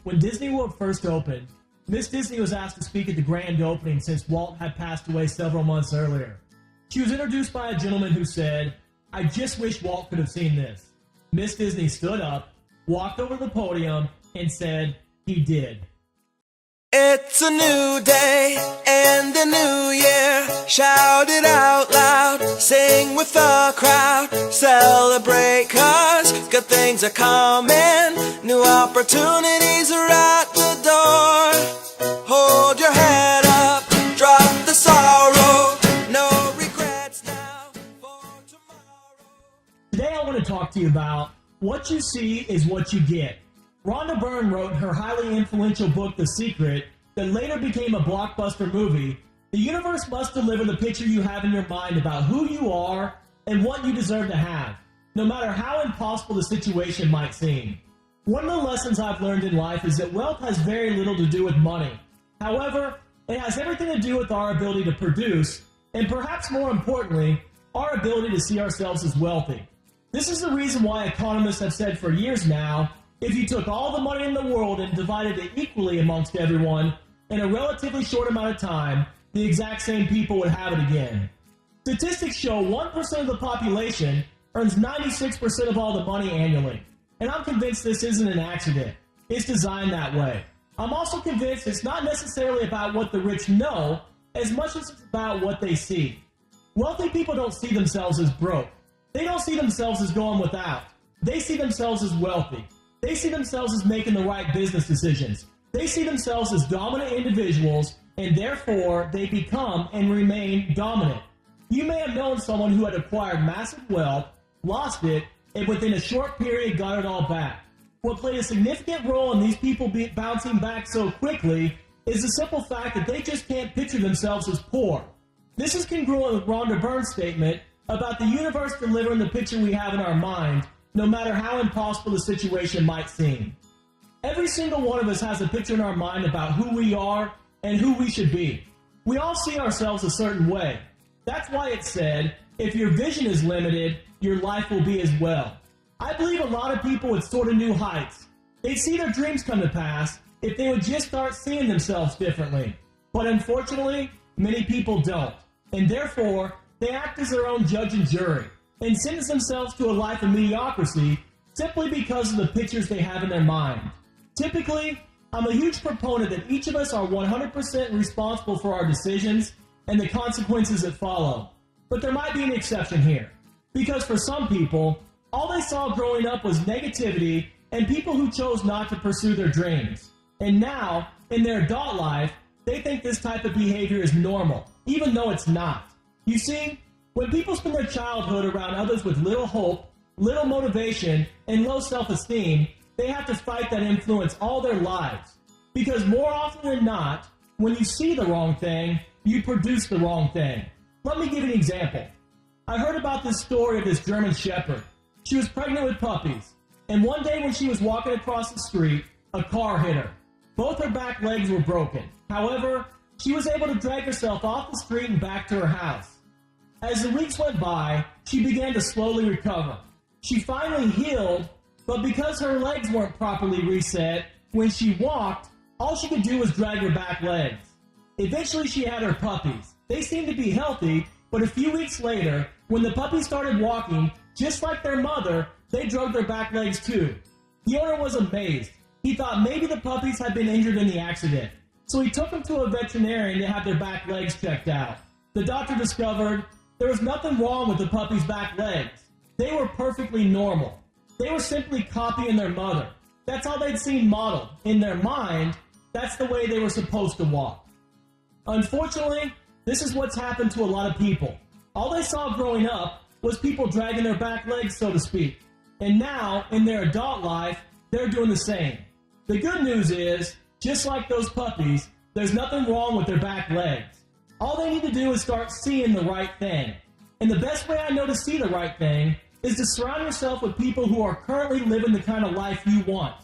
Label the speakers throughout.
Speaker 1: when Disney World first opened, Miss Disney was asked to speak at the grand opening since Walt had passed away several months earlier. She was introduced by a gentleman who said, "I just wish Walt could have seen this." Miss Disney stood up, walked over to the podium, and said, "He did."
Speaker 2: It's a new day and a new year. Shout it out loud, sing with the crowd. Celebrate 'cause good things are coming. New opportunities are at the door. Hold your head up, drop the sorrow. No regrets now for tomorrow.
Speaker 1: Today I want to talk to you about what you see is what you get. Rhonda Byrne wrote her highly influential book, The Secret, that later became a blockbuster movie. The universe must deliver the picture you have in your mind about who you are and what you deserve to have, no matter how impossible the situation might seem. One of the lessons I've learned in life is that wealth has very little to do with money. However, it has everything to do with our ability to produce, and perhaps more importantly, our ability to see ourselves as wealthy. This is the reason why economists have said for years now, if you took all the money in the world and divided it equally amongst everyone, in a relatively short amount of time, the exact same people would have it again. Statistics show 1% of the population earns 96% of all the money annually. And I'm convinced this isn't an accident. It's designed that way. I'm also convinced it's not necessarily about what the rich know, as much as it's about what they see. Wealthy people don't see themselves as broke. They don't see themselves as going without. They see themselves as wealthy. They see themselves as making the right business decisions. They see themselves as dominant individuals, and therefore they become and remain dominant. You may have known someone who had acquired massive wealth, lost it, and within a short period got it all back. What played a significant role in these people bouncing back so quickly is the simple fact that they just can't picture themselves as poor. This is congruent with Rhonda Byrne's statement about the universe delivering the picture we have in our mind, no matter how impossible the situation might seem. Every single one of us has a picture in our mind about who we are and who we should be. We all see ourselves a certain way. That's why it's said, if your vision is limited, your life will be as well. I believe a lot of people would soar to new heights. They'd see their dreams come to pass if they would just start seeing themselves differently. But unfortunately, many people don't. And therefore, they act as their own judge and jury and sentence themselves to a life of mediocrity simply because of the pictures they have in their mind. Typically, I'm a huge proponent that each of us are 100% responsible for our decisions and the consequences that follow. But there might be an exception here. Because for some people, all they saw growing up was negativity and people who chose not to pursue their dreams. And now, in their adult life, they think this type of behavior is normal, even though it's not. You see, when people spend their childhood around others with little hope, little motivation, and low self-esteem, they have to fight that influence all their lives. Because more often than not, when you see the wrong thing, you produce the wrong thing. Let me give you an example. I heard about this story of this German Shepherd. She was pregnant with puppies, and one day when she was walking across the street, a car hit her. Both her back legs were broken. However, she was able to drag herself off the street and back to her house. As the weeks went by, she began to slowly recover. She finally healed, but because her legs weren't properly reset, when she walked, all she could do was drag her back legs. Eventually she had her puppies. They seemed to be healthy, but a few weeks later, when the puppies started walking, just like their mother, they drug their back legs too. The owner was amazed. He thought maybe the puppies had been injured in the accident. So he took them to a veterinarian to have their back legs checked out. The doctor discovered there was nothing wrong with the puppies' back legs. They were perfectly normal. They were simply copying their mother. That's how they'd seen modeled. In their mind, that's the way they were supposed to walk. Unfortunately, this is what's happened to a lot of people. All they saw growing up was people dragging their back legs, so to speak. And now, in their adult life, they're doing the same. The good news is, just like those puppies, there's nothing wrong with their back legs. All they need to do is start seeing the right thing. And the best way I know to see the right thing is to surround yourself with people who are currently living the kind of life you want.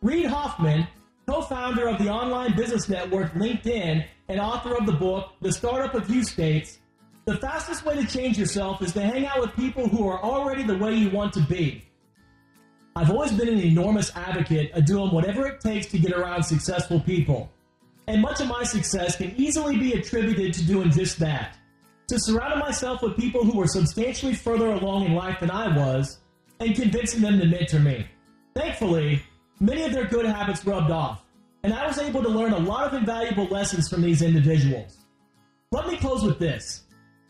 Speaker 1: Reid Hoffman, co-founder of the online business network LinkedIn and author of the book, The Startup of You, states, "The fastest way to change yourself is to hang out with people who are already the way you want to be." I've always been an enormous advocate of doing whatever it takes to get around successful people. And much of my success can easily be attributed to doing just that. To surrounding myself with people who were substantially further along in life than I was, and convincing them to mentor me. Thankfully, many of their good habits rubbed off, and I was able to learn a lot of invaluable lessons from these individuals. Let me close with this.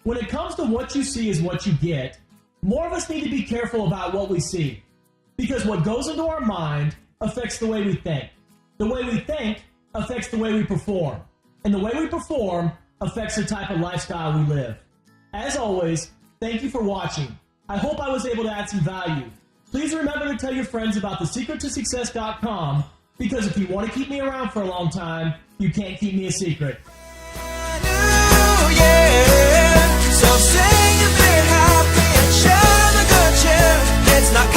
Speaker 1: When it comes to what you see is what you get, more of us need to be careful about what we see. Because what goes into our mind affects the way we think. The way we think affects the way we perform. And the way we perform affects the type of lifestyle we live. As always, thank you for watching. I hope I was able to add some value. Please remember to tell your friends about thesecrettosuccess.com, because if you want to keep me around for a long time, you can't keep me a secret.
Speaker 2: So sing a bit happy and share the good cheer. It's not